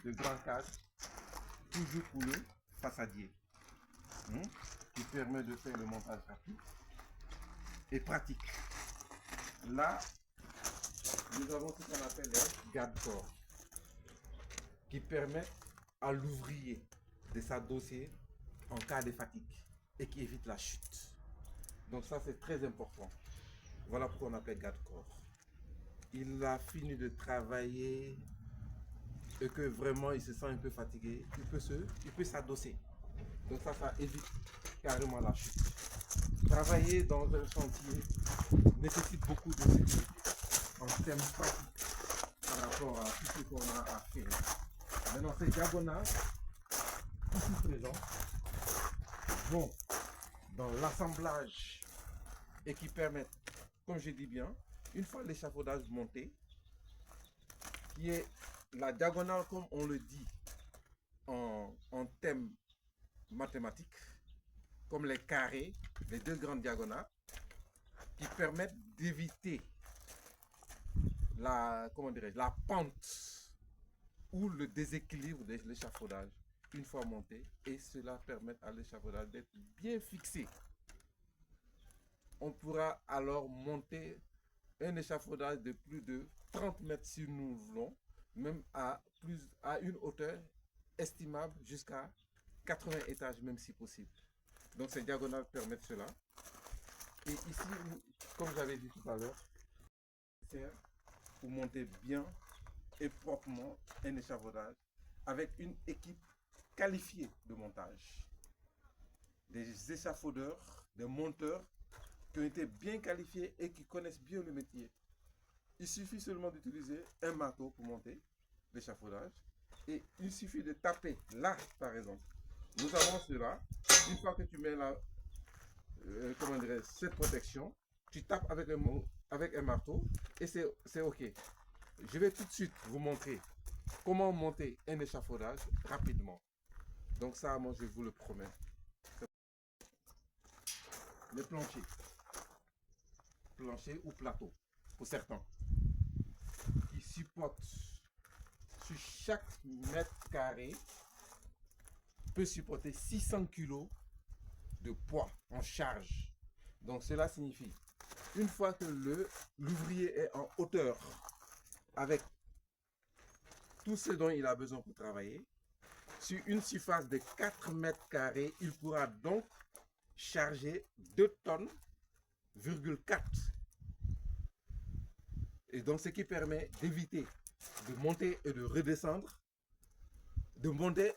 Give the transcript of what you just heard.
de grand cadre, toujours pour le façadier, qui permet de faire le montage rapide et pratique. Là, nous avons ce qu'on appelle les garde-corps, qui permettent à l'ouvrier de s'adosser en cas de fatigue et qui évite la chute. Donc ça, c'est très important. Voilà pourquoi on appelle garde-corps. Il a fini de travailler et que vraiment il se sent un peu fatigué, il peut s'adosser. Donc ça évite carrément la chute. Travailler dans un chantier nécessite beaucoup de sécurité en termes pratiques par rapport à tout ce qu'on a à faire. Maintenant, ces diagonales, ici présents, vont dans l'assemblage et qui permettent, comme je dis bien, une fois l'échafaudage monté, qui est la diagonale comme on le dit en thème mathématique, comme les carrés, les deux grandes diagonales, qui permettent d'éviter la pente ou le déséquilibre de l'échafaudage une fois monté, et cela permet à l'échafaudage d'être bien fixé. On pourra alors monter un échafaudage de plus de 30 mètres si nous voulons, même à une hauteur estimable jusqu'à 80 étages même si possible. Donc ces diagonales permettent cela. Et ici, comme j'avais dit tout à l'heure, c'est pour monter bien et proprement un échafaudage avec une équipe qualifiée de montage. Des échafaudeurs, des monteurs qui ont été bien qualifiés et qui connaissent bien le métier. Il suffit seulement d'utiliser un marteau pour monter l'échafaudage et il suffit de taper là, par exemple. Nous avons cela. Une fois que tu mets là, cette protection, tu tapes avec un marteau et c'est OK. Je vais tout de suite vous montrer comment monter un échafaudage rapidement. Donc ça, moi, je vous le promets. Les planchers ou plateaux, pour certains, qui supportent sur chaque mètre carré, peut supporter 600 kg de poids en charge. Donc cela signifie, une fois que l'ouvrier est en hauteur avec tout ce dont il a besoin pour travailler, sur une surface de 4 mètres carrés, il pourra donc charger 2 tonnes, 4. Et donc ce qui permet d'éviter de monter et de redescendre, de monter